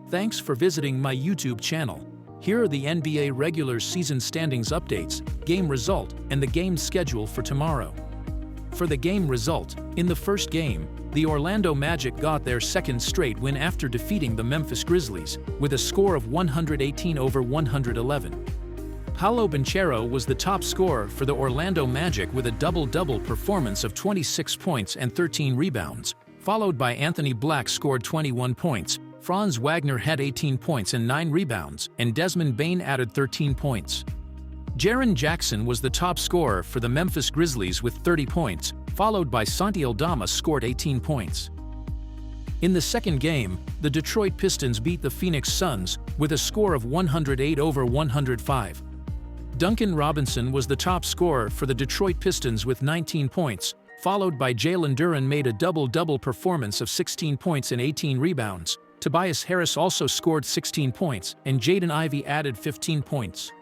Thanks for visiting my YouTube channel. Here are the NBA regular season standings updates, game result, and the game schedule for tomorrow. For the game result, in the first game, the Orlando Magic got their second straight win after defeating the Memphis Grizzlies, with a score of 118-111. Paolo Banchero was the top scorer for the Orlando Magic with a double-double performance of 26 points and 13 rebounds, followed by Anthony Black scored 21 points, Franz Wagner had 18 points and 9 rebounds, and Desmond Bane added 13 points. Jaren Jackson was the top scorer for the Memphis Grizzlies with 30 points, followed by Santi Aldama scored 18 points. In the second game, the Detroit Pistons beat the Phoenix Suns with a score of 108-105. Duncan Robinson was the top scorer for the Detroit Pistons with 19 points, followed by Jalen Duren made a double-double performance of 16 points and 18 rebounds. Tobias Harris also scored 16 points, and Jaden Ivey added 15 points.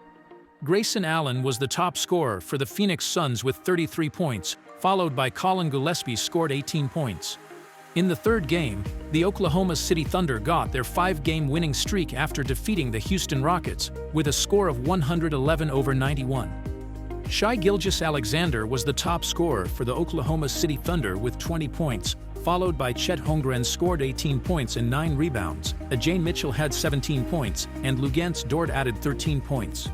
Grayson Allen was the top scorer for the Phoenix Suns with 33 points, followed by Colin Gillespie scored 18 points. In the third game, the Oklahoma City Thunder got their 5-game winning streak after defeating the Houston Rockets, with a score of 111-91. Shai Gilgeous-Alexander was the top scorer for the Oklahoma City Thunder with 20 points, followed by Chet Holmgren scored 18 points and 9 rebounds, Ajay Mitchell had 17 points, and Luguentz Dort added 13 points.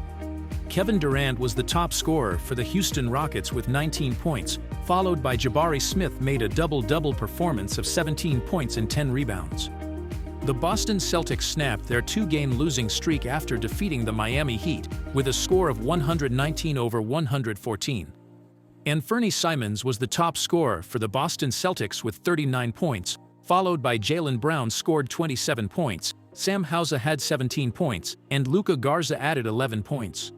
Kevin Durant was the top scorer for the Houston Rockets with 19 points, followed by Jabari Smith made a double-double performance of 17 points and 10 rebounds. The Boston Celtics snapped their 2-game losing streak after defeating the Miami Heat with a score of 119-114. Anthony Simons was the top scorer for the Boston Celtics with 39 points, followed by Jaylen Brown scored 27 points, Sam Hauser had 17 points, and Luka Garza added 11 points.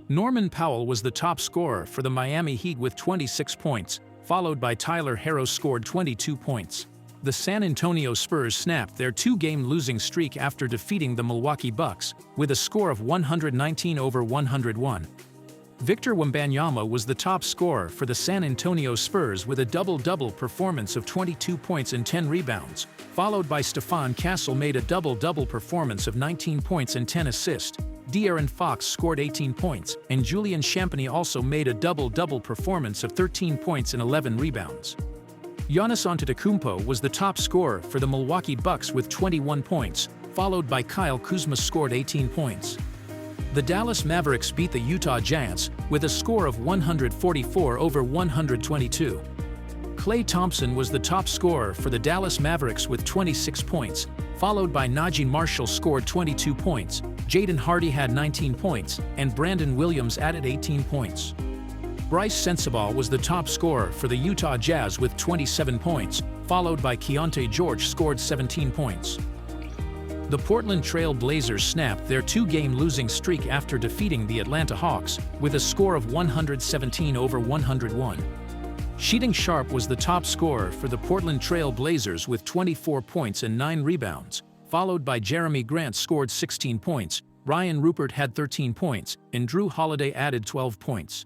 Norman Powell was the top scorer for the Miami Heat with 26 points, followed by Tyler Herro scored 22 points. The San Antonio Spurs snapped their 2-game losing streak after defeating the Milwaukee Bucks with a score of 119-101. Victor Wembanyama was the top scorer for the San Antonio Spurs with a double-double performance of 22 points and 10 rebounds, followed by Stephon Castle made a double-double performance of 19 points and 10 assists. De'Aaron Fox scored 18 points, and Julian Champagnie also made a double-double performance of 13 points and 11 rebounds. Giannis Antetokounmpo was the top scorer for the Milwaukee Bucks with 21 points, followed by Kyle Kuzma scored 18 points. The Dallas Mavericks beat the Utah Jazz with a score of 144-122. Klay Thompson was the top scorer for the Dallas Mavericks with 26 points, followed by Najee Marshall scored 22 points, Jaden Hardy had 19 points, and Brandon Williams added 18 points. Bryce Sensabaugh was the top scorer for the Utah Jazz with 27 points, followed by Keontae George scored 17 points. The Portland Trail Blazers snapped their 2-game losing streak after defeating the Atlanta Hawks with a score of 117-101. Shaedon Sharpe was the top scorer for the Portland Trail Blazers with 24 points and 9 rebounds, followed by Jeremy Grant scored 16 points, Ryan Rupert had 13 points, and Drew Holiday added 12 points.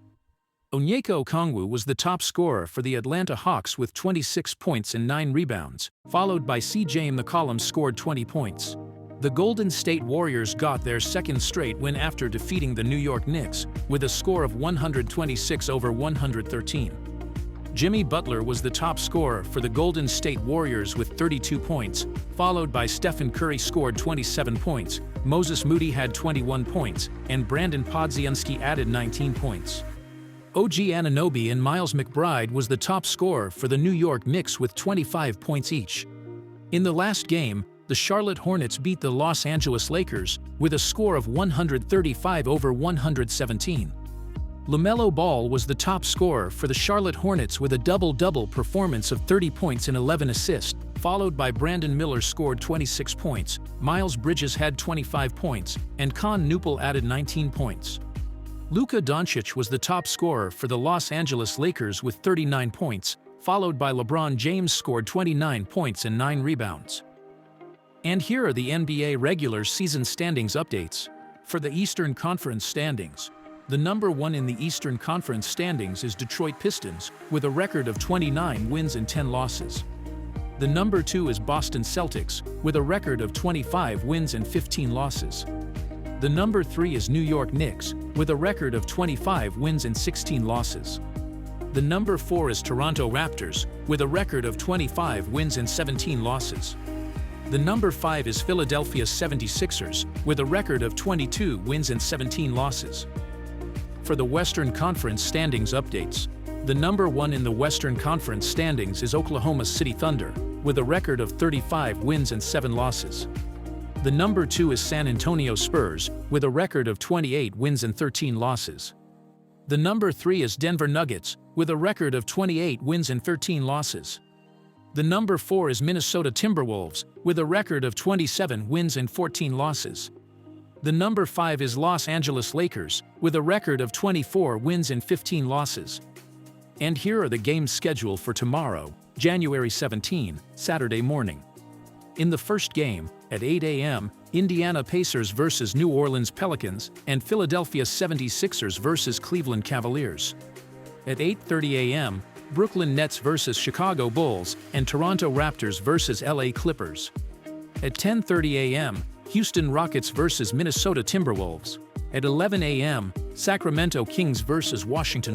Onyeka Okongwu was the top scorer for the Atlanta Hawks with 26 points and 9 rebounds, followed by CJ McCollum scored 20 points. The Golden State Warriors got their second straight win after defeating the New York Knicks with a score of 126-113. Jimmy Butler was the top scorer for the Golden State Warriors with 32 points, followed by Stephen Curry scored 27 points, Moses Moody had 21 points, and Brandon Podziemski added 19 points. OG Anunoby and Miles McBride was the top scorer for the New York Knicks with 25 points each. In the last game, the Charlotte Hornets beat the Los Angeles Lakers with a score of 135-117. LaMelo Ball was the top scorer for the Charlotte Hornets with a double-double performance of 30 points and 11 assists, followed by Brandon Miller scored 26 points, Miles Bridges had 25 points, and Con Newpel added 19 points. Luka Doncic was the top scorer for the Los Angeles Lakers with 39 points, followed by LeBron James scored 29 points and 9 rebounds. And here are the NBA regular season standings updates. For the Eastern Conference standings, the number 1 in the Eastern Conference standings is Detroit Pistons, with a record of 29 wins and 10 losses. The number 2 is Boston Celtics, with a record of 25 wins and 15 losses. The number 3 is New York Knicks, with a record of 25 wins and 16 losses. The number 4 is Toronto Raptors, with a record of 25 wins and 17 losses. The number 5 is Philadelphia 76ers, with a record of 22 wins and 17 losses. For the Western Conference standings updates, the number 1 in the Western Conference standings is Oklahoma City Thunder, with a record of 35 wins and 7 losses. The number 2 is San Antonio Spurs, with a record of 28 wins and 13 losses. The number 3 is Denver Nuggets, with a record of 28 wins and 13 losses. The number 4 is Minnesota Timberwolves, with a record of 27 wins and 14 losses. The number 5 is Los Angeles Lakers, with a record of 24 wins and 15 losses. And here are the games scheduled for tomorrow, January 17, Saturday morning. In the first game, at 8 a.m., Indiana Pacers vs. New Orleans Pelicans and Philadelphia 76ers vs. Cleveland Cavaliers. At 8:30 a.m., Brooklyn Nets vs. Chicago Bulls and Toronto Raptors vs. LA Clippers. At 10:30 a.m., Houston Rockets vs. Minnesota Timberwolves. At 11 a.m., Sacramento Kings vs. Washington